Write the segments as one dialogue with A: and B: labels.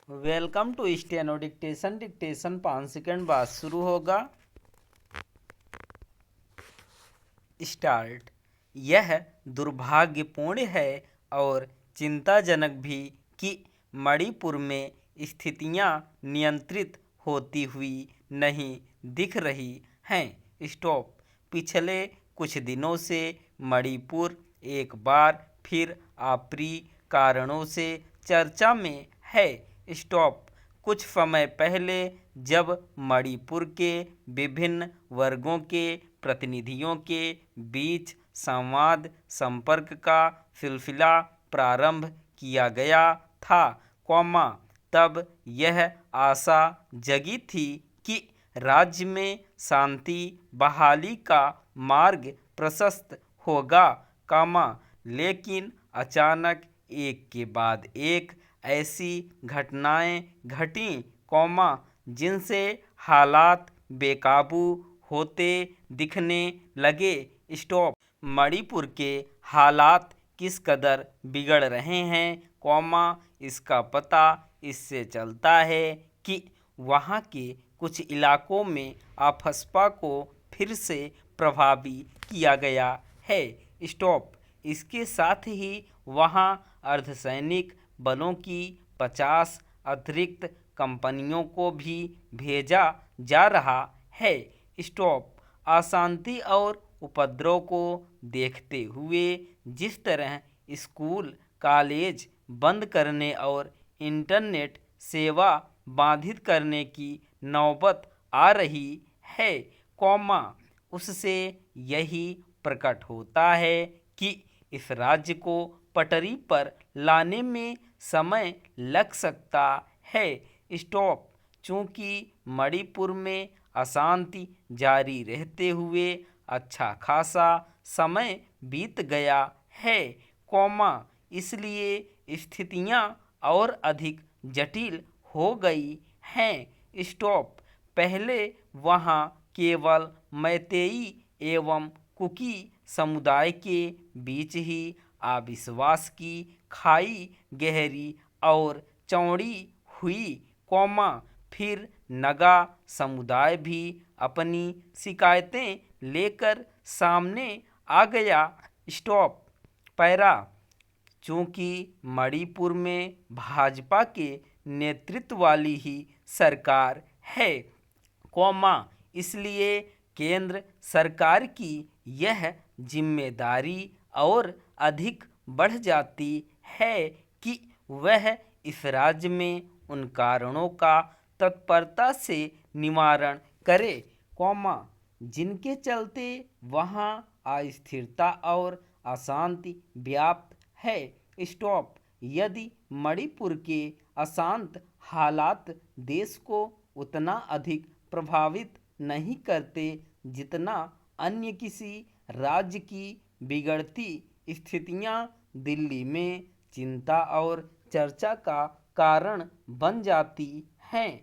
A: Welcome to steno dictation. Dictation 5 second बाद शुरू होगा। स्टार्ट। यह दुर्भाग्यपूर्ण है और चिंताजनक भी कि मणिपुर में स्थितियां नियंत्रित होती हुई नहीं दिख रही हैं। स्टॉप। पिछले कुछ दिनों से मणिपुर एक बार फिर अप्रिय कारणों से चर्चा में है। स्टॉप। कुछ समय पहले जब मणिपुर के विभिन्न वर्गों के प्रतिनिधियों के बीच संवाद संपर्क का सिलसिला प्रारंभ किया गया था, तब यह आशा जगी थी कि राज्य में शांति बहाली का मार्ग प्रशस्त होगा, लेकिन अचानक एक के बाद एक ऐसी घटनाएं घटीं, जिनसे हालात बेकाबू होते दिखने लगे। स्टॉप। मणिपुर के हालात किस कदर बिगड़ रहे हैं, इसका पता इससे चलता है कि वहाँ के कुछ इलाकों में अफस्पा को फिर से प्रभावी किया गया है। स्टॉप। इसके साथ ही वहाँ अर्धसैनिक बलों की 50 अतिरिक्त कंपनियों को भी भेजा जा रहा है। स्टॉप। अशांति और उपद्रव को देखते हुए जिस तरह स्कूल कॉलेज बंद करने और इंटरनेट सेवा बाधित करने की नौबत आ रही है, उससे यही प्रकट होता है कि इस राज्य को पटरी पर लाने में समय लग सकता है। स्टॉप। चूँकि मणिपुर में अशांति जारी रहते हुए अच्छा खासा समय बीत गया है, इसलिए स्थितियां और अधिक जटिल हो गई हैं। स्टॉप। पहले वहां केवल मैतेई एवं कुकी समुदाय के बीच ही अविश्वास की खाई गहरी और चौड़ी हुई, फिर नगा समुदाय भी अपनी शिकायतें लेकर सामने आ गया। स्टॉप। पैरा। चूँकि मणिपुर में भाजपा के नेतृत्व वाली ही सरकार है, इसलिए केंद्र सरकार की यह जिम्मेदारी और अधिक बढ़ जाती है कि वह इस राज्य में उन कारणों का तत्परता से निवारण करे, जिनके चलते वहाँ अस्थिरता और अशांति व्याप्त है। स्टॉप। यदि मणिपुर के अशांत हालात देश को उतना अधिक प्रभावित नहीं करते जितना अन्य किसी राज्य की बिगड़ती स्थितियां दिल्ली में चिंता और चर्चा का कारण बन जाती हैं,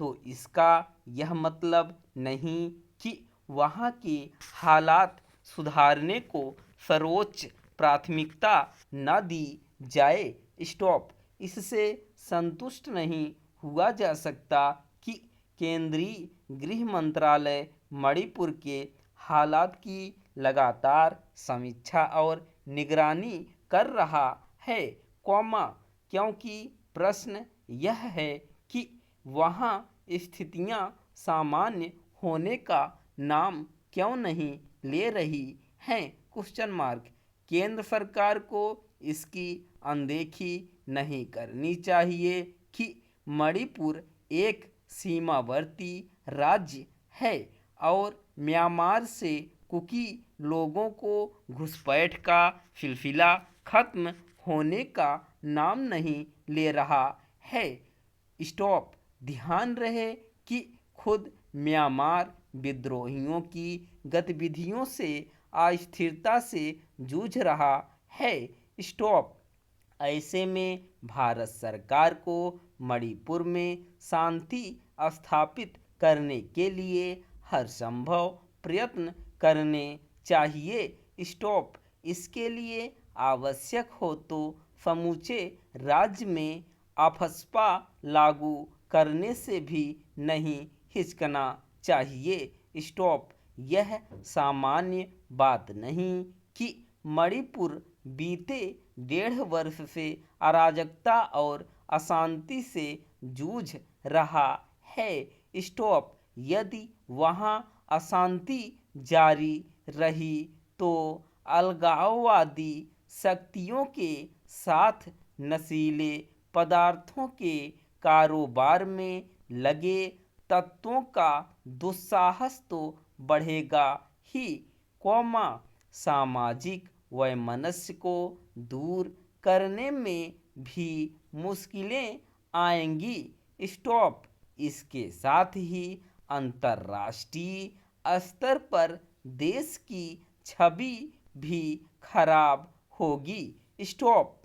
A: तो इसका यह मतलब नहीं कि वहाँ के हालात सुधारने को सर्वोच्च प्राथमिकता न दी जाए। स्टॉप। इससे संतुष्ट नहीं हुआ जा सकता कि केंद्रीय गृह मंत्रालय मणिपुर के हालात की लगातार समीक्षा और निगरानी कर रहा है, क्योंकि प्रश्न यह है कि वहाँ स्थितियाँ सामान्य होने का नाम क्यों नहीं ले रही हैं, केंद्र सरकार को इसकी अनदेखी नहीं करनी चाहिए कि मणिपुर एक सीमावर्ती राज्य है और म्यांमार से कुकी लोगों को घुसपैठ का सिलसिला खत्म होने का नाम नहीं ले रहा है। स्टॉप। ध्यान रहे कि खुद म्यांमार विद्रोहियों की गतिविधियों से अस्थिरता से जूझ रहा है। स्टॉप। ऐसे में भारत सरकार को मणिपुर में शांति स्थापित करने के लिए हर संभव प्रयत्न करने चाहिए। स्टॉप। इसके लिए आवश्यक हो तो समूचे राज्य में अफस्पा लागू करने से भी नहीं हिचकना चाहिए। स्टॉप। यह सामान्य बात नहीं कि मणिपुर बीते 1.5 वर्ष से अराजकता और अशांति से जूझ रहा है। स्टॉप। यदि वहाँ अशांति जारी रही तो अलगाववादी शक्तियों के साथ नशीले पदार्थों के कारोबार में लगे तत्वों का दुस्साहस तो बढ़ेगा ही, सामाजिक वैमनस्य को दूर करने में भी मुश्किलें आएंगी। स्टॉप। इसके साथ ही अंतर्राष्ट्रीय स्तर पर देश की छवि भी खराब होगी। स्टॉप।